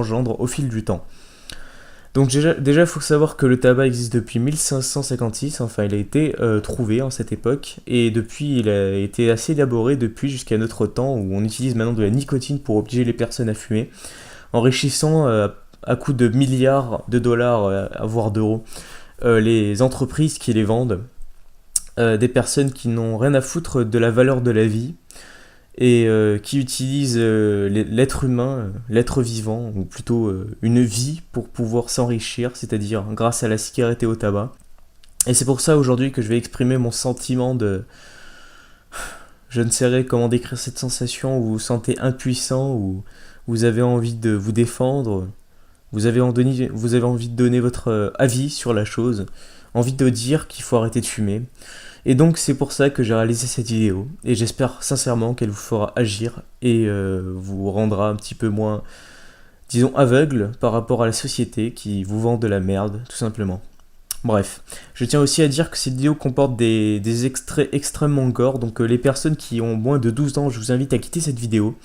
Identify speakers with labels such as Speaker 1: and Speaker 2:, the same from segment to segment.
Speaker 1: engendre au fil du temps. Donc déjà, il faut savoir que le tabac existe depuis 1556, enfin il a été trouvé en cette époque, et depuis il a été assez élaboré depuis jusqu'à notre temps, où on utilise maintenant de la nicotine pour obliger les personnes à fumer, enrichissant à coût de milliards de dollars, voire d'euros, les entreprises qui les vendent, des personnes qui n'ont rien à foutre de la valeur de la vie, et qui utilisent l'être humain, l'être vivant, ou plutôt une vie pour pouvoir s'enrichir, c'est-à-dire grâce à la cigarette et au tabac. Et c'est pour ça aujourd'hui que je vais exprimer mon sentiment de... Je ne saurais comment décrire cette sensation où vous vous sentez impuissant, où vous avez envie de vous défendre, vous avez envie de donner votre avis sur la chose, envie de dire qu'il faut arrêter de fumer. Et donc c'est pour ça que j'ai réalisé cette vidéo, et j'espère sincèrement qu'elle vous fera agir et vous rendra un petit peu moins, disons, aveugle par rapport à la société qui vous vend de la merde, tout simplement. Bref, je tiens aussi à dire que cette vidéo comporte des extraits extrêmement gore, donc les personnes qui ont moins de 12 ans, je vous invite à quitter cette vidéo.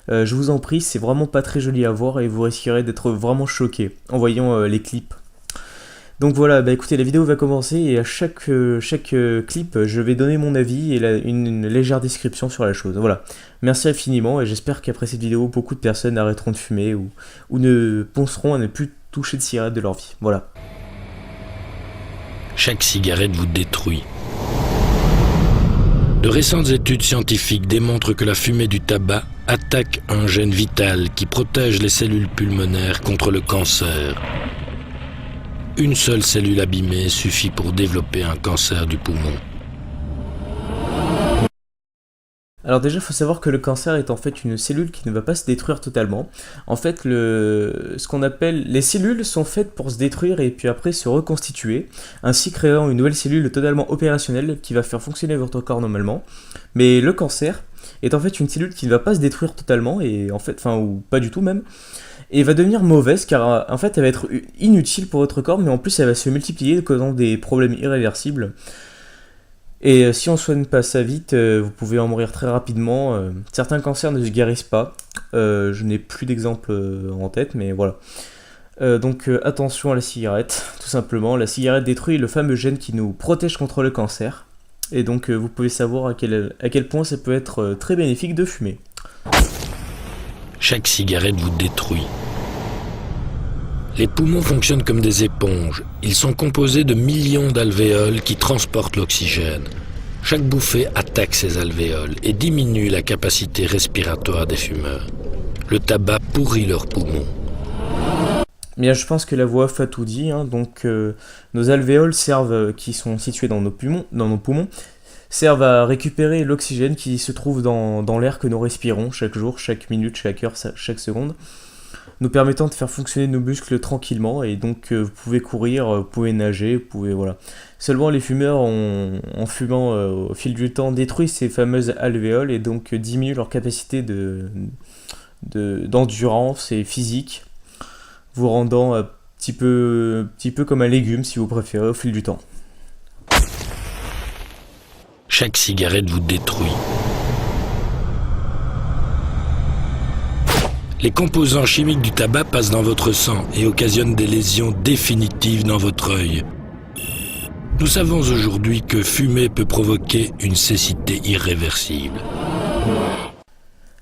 Speaker 1: Je vous en prie, c'est vraiment pas très joli à voir et vous risquerez d'être vraiment choqué en voyant les clips. Donc voilà, bah écoutez, la vidéo va commencer et à chaque clip, je vais donner mon avis et une légère description sur la chose. Voilà, merci infiniment et j'espère qu'après cette vidéo, beaucoup de personnes arrêteront de fumer ou ne penseront à ne plus toucher de cigarette de leur vie. Voilà.
Speaker 2: Chaque cigarette vous détruit. De récentes études scientifiques démontrent que la fumée du tabac attaque un gène vital qui protège les cellules pulmonaires contre le cancer. Une seule cellule abîmée suffit pour développer un cancer du poumon.
Speaker 1: Alors déjà, il faut savoir que le cancer est en fait une cellule qui ne va pas se détruire totalement. En fait, ce qu'on appelle les cellules sont faites pour se détruire et puis après se reconstituer, ainsi créant une nouvelle cellule totalement opérationnelle qui va faire fonctionner votre corps normalement. Mais le cancer est en fait une cellule qui ne va pas se détruire totalement, et en fait, enfin, ou pas du tout même, et va devenir mauvaise car en fait elle va être inutile pour votre corps, mais en plus elle va se multiplier causant des problèmes irréversibles. Et si on ne soigne pas ça vite, vous pouvez en mourir très rapidement. Certains cancers ne se guérissent pas. Je n'ai plus d'exemples en tête, mais voilà. Donc attention à la cigarette, tout simplement. La cigarette détruit le fameux gène qui nous protège contre le cancer. Et donc vous pouvez savoir à quel point ça peut être très bénéfique de fumer.
Speaker 2: Chaque cigarette vous détruit. Les poumons fonctionnent comme des éponges. Ils sont composés de millions d'alvéoles qui transportent l'oxygène. Chaque bouffée attaque ces alvéoles et diminue la capacité respiratoire des fumeurs. Le tabac pourrit leurs poumons.
Speaker 1: Bien, je pense que la voix a tout dit, hein. Donc nos alvéoles qui sont situées dans nos poumons, servent à récupérer l'oxygène qui se trouve dans l'air que nous respirons chaque jour, chaque minute, chaque heure, chaque seconde, nous permettant de faire fonctionner nos muscles tranquillement. Et donc vous pouvez courir, vous pouvez nager, vous pouvez, voilà. Seulement les fumeurs, en fumant au fil du temps, détruisent ces fameuses alvéoles et donc diminuent leur capacité d'endurance et physique, vous rendant un petit peu comme un légume si vous préférez au fil du temps.
Speaker 2: Chaque cigarette vous détruit. Les composants chimiques du tabac passent dans votre sang et occasionnent des lésions définitives dans votre œil. Nous savons aujourd'hui que fumer peut provoquer une cécité irréversible.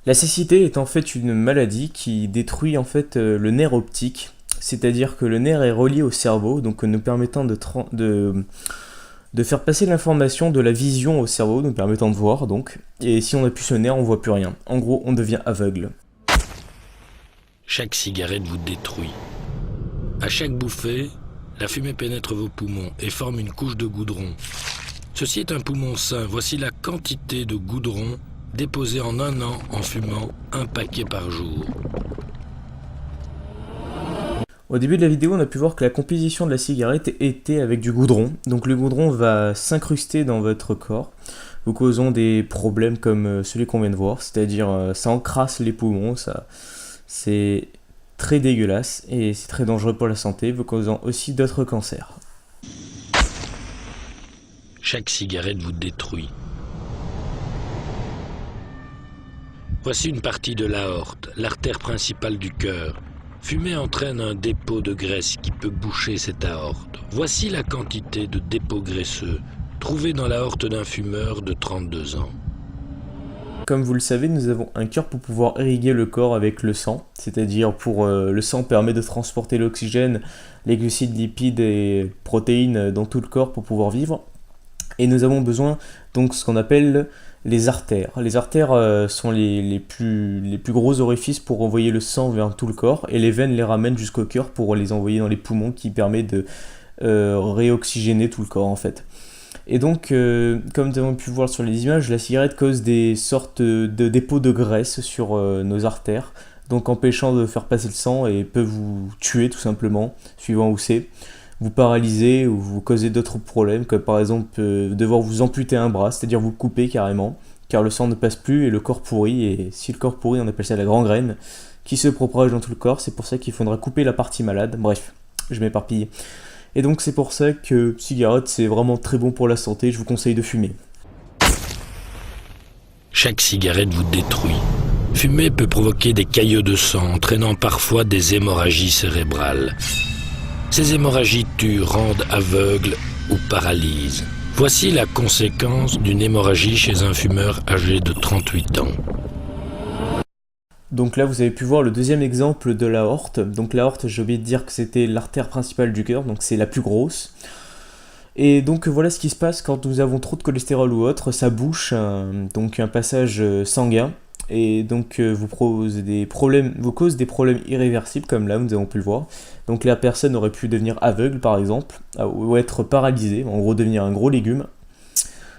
Speaker 1: La cécité est en fait une maladie qui détruit en fait le nerf optique, c'est-à-dire que le nerf est relié au cerveau, donc nous permettant de faire passer l'information de la vision au cerveau, nous permettant de voir donc, et si on n'a plus ce nerf, on voit plus rien. En gros, on devient aveugle.
Speaker 2: Chaque cigarette vous détruit. À chaque bouffée, la fumée pénètre vos poumons et forme une couche de goudron. Ceci est un poumon sain. Voici la quantité de goudron déposée en un an en fumant un paquet par jour.
Speaker 1: Au début de la vidéo, on a pu voir que la composition de la cigarette était avec du goudron. Donc le goudron va s'incruster dans votre corps, vous causant des problèmes comme celui qu'on vient de voir, c'est-à-dire ça encrasse les poumons, c'est très dégueulasse et c'est très dangereux pour la santé, vous causant aussi d'autres cancers.
Speaker 2: Chaque cigarette vous détruit. Voici une partie de l'aorte, l'artère principale du cœur. Fumer entraîne un dépôt de graisse qui peut boucher cette aorte. Voici la quantité de dépôts graisseux trouvés dans l'aorte d'un fumeur de 32 ans.
Speaker 1: Comme vous le savez, nous avons un cœur pour pouvoir irriguer le corps avec le sang, c'est-à-dire le sang permet de transporter l'oxygène, les glucides, lipides et protéines dans tout le corps pour pouvoir vivre. Et nous avons besoin donc ce qu'on appelle les artères. Les artères sont les plus gros orifices pour envoyer le sang vers tout le corps, et les veines les ramènent jusqu'au cœur pour les envoyer dans les poumons, qui permet de réoxygéner tout le corps en fait. Et donc, comme nous avons pu voir sur les images, la cigarette cause des sortes de dépôts de graisse sur nos artères, donc empêchant de faire passer le sang, et peut vous tuer tout simplement, suivant où c'est, vous paralyser ou vous causer d'autres problèmes, comme par exemple devoir vous amputer un bras, c'est-à-dire vous couper carrément, car le sang ne passe plus et le corps pourrit, et si le corps pourrit, on appelle ça la gangrène, qui se propage dans tout le corps. C'est pour ça qu'il faudra couper la partie malade. Bref, je m'éparpille. Et donc c'est pour ça que cigarette, c'est vraiment très bon pour la santé, je vous conseille de fumer.
Speaker 2: Chaque cigarette vous détruit. Fumer peut provoquer des caillots de sang, entraînant parfois des hémorragies cérébrales. Ces hémorragies tuent, rendent aveugle ou paralysent. Voici la conséquence d'une hémorragie chez un fumeur âgé de 38 ans.
Speaker 1: Donc là, vous avez pu voir le deuxième exemple de l'aorte. Donc l'aorte, j'ai oublié de dire que c'était l'artère principale du cœur, donc c'est la plus grosse. Et donc voilà ce qui se passe quand nous avons trop de cholestérol ou autre, ça bouche donc un passage sanguin, et donc vous cause des problèmes irréversibles, comme là nous avons pu le voir. Donc la personne aurait pu devenir aveugle par exemple, ou être paralysée, en gros devenir un gros légume,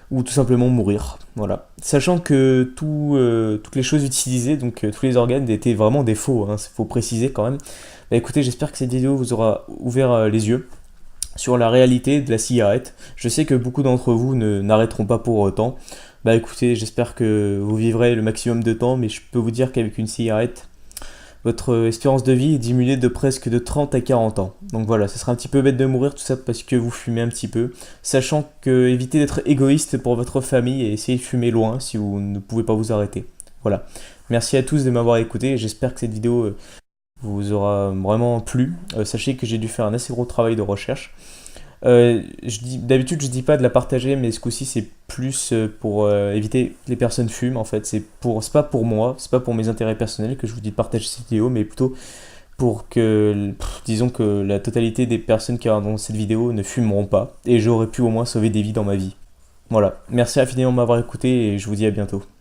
Speaker 1: ou tout simplement mourir. Voilà. Sachant que toutes les choses utilisées, donc tous les organes étaient vraiment des faux, hein, faut préciser quand même. Bah, écoutez, j'espère que cette vidéo vous aura ouvert les yeux sur la réalité de la cigarette. Je sais que beaucoup d'entre vous n'arrêteront pas pour autant. Bah écoutez, j'espère que vous vivrez le maximum de temps, mais je peux vous dire qu'avec une cigarette, votre espérance de vie est diminuée de presque de 30 à 40 ans. Donc voilà, ce sera un petit peu bête de mourir, tout ça parce que vous fumez un petit peu. Sachant que évitez d'être égoïste pour votre famille et essayez de fumer loin si vous ne pouvez pas vous arrêter. Voilà. Merci à tous de m'avoir écouté, et j'espère que cette vidéo vous aura vraiment plu. Sachez que j'ai dû faire un assez gros travail de recherche. D'habitude je dis pas de la partager, mais ce coup-ci c'est plus pour éviter que les personnes fument en fait. C'est pas pour moi, c'est pas pour mes intérêts personnels que je vous dis de partager cette vidéo, mais plutôt pour que, disons que la totalité des personnes qui regarderont cette vidéo ne fumeront pas, et j'aurais pu au moins sauver des vies dans ma vie. Voilà, merci infiniment de m'avoir écouté, et je vous dis à bientôt.